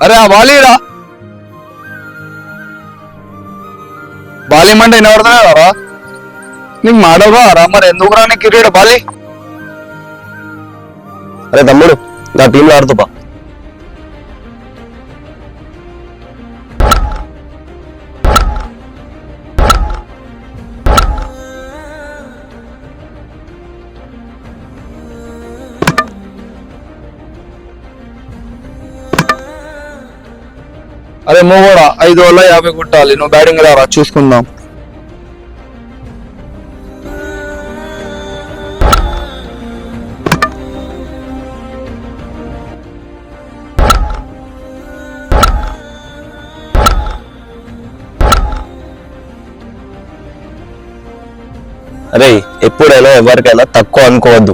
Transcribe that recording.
అరే ఆ బాలీరా బాలీమంటే వినబడుతున్నారా? నీకు మాడవరా రా? మరి ఎందుకు రా నీకు క్రికెట్ బాలీ? అరే తమ్ముడు, నా టీంలో ఆడుతుపా. అరే మూగోడా 5 వల్ల 50 కొట్టాలి. నువ్వు బ్యాటింగ్ రారా చూసుకుందాం. అరే ఎప్పుడైనా ఎవరికైనా తక్కువ అనుకోవద్దు.